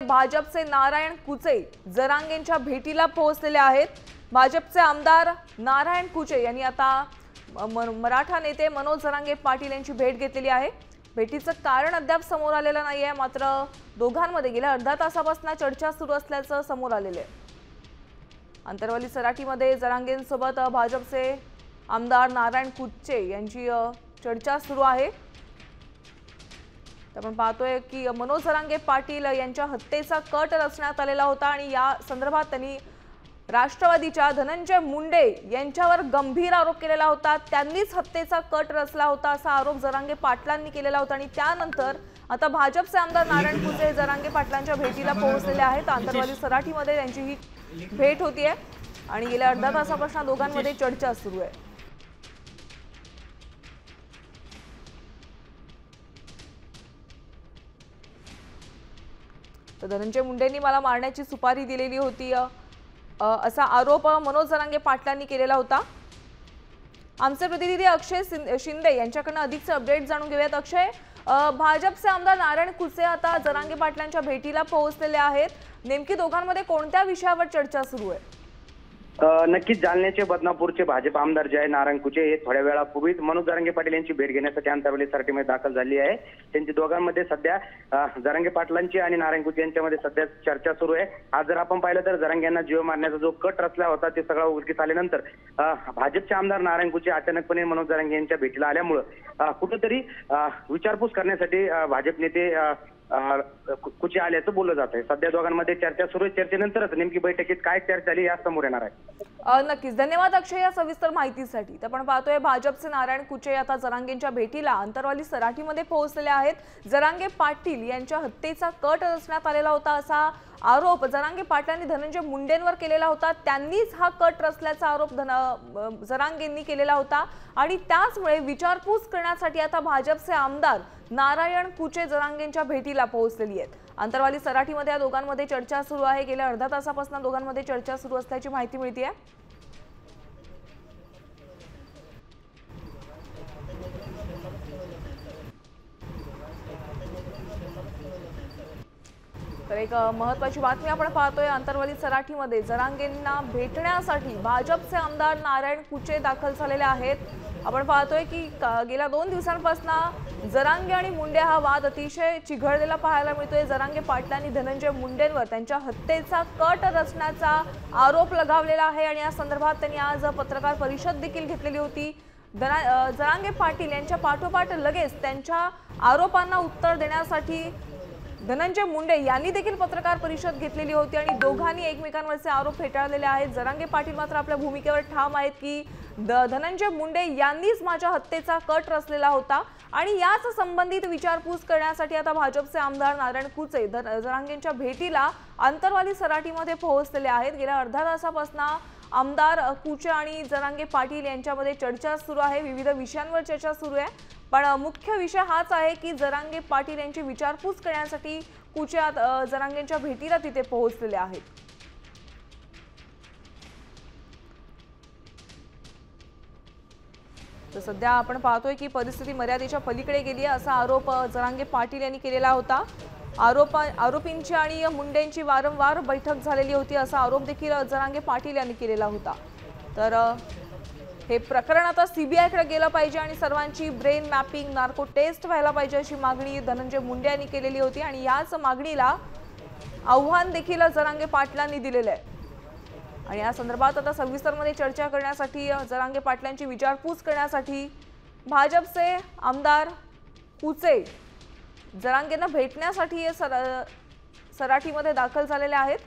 भाजपचे नारायण कुचे जरांगेंच्या भेटीला पोहोचलेले आहेत। भाजपचे आमदार नारायण कुचे यांनी आता मराठा नेते मनोज जरांगे पाटील यांची भेट घेतलेली आहे। भेटीचं कारण अद्याप समोर आलेलं नाहीये, मात्र दोघांमध्ये गेल्या अर्धा तासापासून चर्चा सुरू असल्याचं समोर आलेलं आहे। अंतरवाली सराटीमध्ये जरांगेंसोबत भाजपचे आमदार नारायण कुचे यांची चर्चा सुरू आहे। आपण पाहतोय की मनोज जरांगे पाटील यांच्या हत्येचा कट रचण्यात आलेला होता आणि या संदर्भात त्यांनी राष्ट्रवादीच्या धनंजय मुंडे यांच्यावर गंभीर आरोप केलेला होता। त्यांनीच हत्येचा कट रचला होता असा आरोप जरांगे पाटलांनी केलेला होता आणि त्यानंतर आता भाजपचे आमदार नारायण कुचे जरांगे पाटलांच्या भेटीला पोहोचलेले आहेत। अंतरवाली सराटीमध्ये त्यांची ही भेट होतीये आणि गेल्या अर्धा तासापासून दोघांमध्ये चर्चा सुरू आहे। तर धनंजय मुंडेंनी मला मारण्याची सुपारी दिलेली होती असा आरोप मनोज जरांगे पाटलांनी केलेला होता। आमचे प्रतिनिधी अक्षय शिंदे यांच्याकडून अधिकचे अपडेट जाणून घेऊयात। अक्षय, भाजपचे आमदार नारायण कुचे आता जरांगे पाटलांच्या भेटीला पोहोचलेले आहेत। नेमकी दोघांमध्ये कोणत्या विषयावर चर्चा सुरू आहे? नक्कीच जालन्याचे बदनापूरचे भाजप आमदार जे आहे नारायण कुचे हे थोड्या वेळापूर्वीच मनोज जरांगे पाटील यांची भेट घेण्यासाठी अंतरवाली सराटीमध्ये दाखल झाली आहे। त्यांची दोघांमध्ये सध्या जरांगे पाटलांची आणि नारायण कुचे यांच्यामध्ये सध्या चर्चा सुरू आहे। आज जर आपण पाहिलं तर जरांगे यांना जीव मारण्याचा जो कट रचला होता ते सगळं उघडकीस आल्यानंतर भाजपचे आमदार नारायण कुचे अचानकपणे मनोज जरांगे यांच्या भेटीला आल्यामुळे कुठेतरी विचारपूस करण्यासाठी भाजप नेते कुचे आल्याचं बोललं जात आहे। सध्या दोघांमध्ये चर्चा सुरू आहे। चर्चेनंतरच नेमकी बैठकीत काय चर्चा झाली या समोर येणार आहे। नक्कीच, धन्यवाद अक्षय या सविस्तर माहितीसाठी। आपण पाहतोय भाजपचे नारायण कुचे आता जरांगेंच्या भेटीला अंतरवाली सराटीमध्ये पोहोचलेले आहेत। जरांगे पाटील यांच्या हत्येचा कट रचण्यात आलेला होता असा आरोप जरांगे पाटलांनी धनंजय मुंडेंवर केलेला होता। त्यांनीच हा कट रचल्याचा आरोप जरांगेंनी केलेला होता आणि त्याचमुळे विचारपूस करण्यासाठी आता भाजपचे आमदार नारायण कुचे जरांगेंच्या भेटीला पोहोचलेली आहेत। अंतरवाली सराटीमध्ये या दोघांमध्ये चर्चा सुरू आहे। गेल्या अर्धा तासापासून दोघांमध्ये चर्चा सुरू असल्याची माहिती मिळते। तर एक महत्त्वाची बातमी आपण पाहतोय, अंतरवाली सराटीमध्ये जरांगेंना भेटण्यासाठी भाजपचे आमदार नारायण कुचे दाखल झालेले आहेत। आपण पाहतोय की गेल्या 2 दिवसांपासून जरांगे आणि मुंडे हा वाद अतिशय चिघळलेला पाहायला मिळतोय। जरांगे पाटलांनी धनंजय मुंडेंवर त्यांच्या हत्येचा कट रचण्याचा आरोप लगावलेला आहे आणि या संदर्भात त्यांनी आज पत्रकार परिषद देखील घेतलेली होती। जरांगे पाटील यांच्या पाठोपाठ लगेच त्यांच्या आरोपांना उत्तर देण्यासाठी धनंजय मुंडे यांनी देखील पत्रकार परिषद घेतलेली होती आणि दोघांनी एकमेकांवरचे आरोप फेटाळलेले आहेत। जरांगे पाटील मात्र आपल्या भूमिकेवर ठाम आहेत की धनंजय मुंडे यांनीच माझ्या हत्येचा कट रचलेला होता आणि याच संबंधित विचारपूस करण्यासाठी आता भाजपचे आमदार नारायण कुचे जरांगेंच्या भेटीला अंतरवाली सराटीमध्ये पोहोचलेले आहेत। गेल्या अर्धा तासापासून आमदार कुचे आणि जरांगे पाटील यांच्यामध्ये चर्चा सुरू आहे। विविध विषयांवर चर्चा सुरू आहे, पण मुख्य विषय हाच आहे की जरांगे पाटील यांची विचारपूस करण्यासाठी कुचे जरांगेंच्या भेटीला तिथे पोहोचलेले आहेत। तर सध्या आपण पाहतोय की परिस्थिती मर्यादेच्या पलीकडे गेली आहे असा आरोप जरांगे पाटील यांनी केलेला होता। आरोपींची आणि मुंडेंची वारंवार बैठक झालेली होती असा आरोप देखील जरांगे पाटील यांनी केलेला होता। तर हे प्रकरण आता सीबीआयकडे गेलं पाहिजे आणि सर्वांची ब्रेन मॅपिंग नार्को टेस्ट व्हायला पाहिजे अशी मागणी धनंजय मुंडे यांनी केलेली होती आणि याच मागणीला आव्हान देखील जरांगे पाटलांनी दिलेलं आहे आणि या संदर्भात आता सविस्तरमध्ये चर्चा करण्यासाठी जरांगे पाटलांची विचारपूस करण्यासाठी भाजपचे आमदार कुचे जरांगेंना भेटण्यासाठी सराटीमध्ये दाखल झालेले आहेत।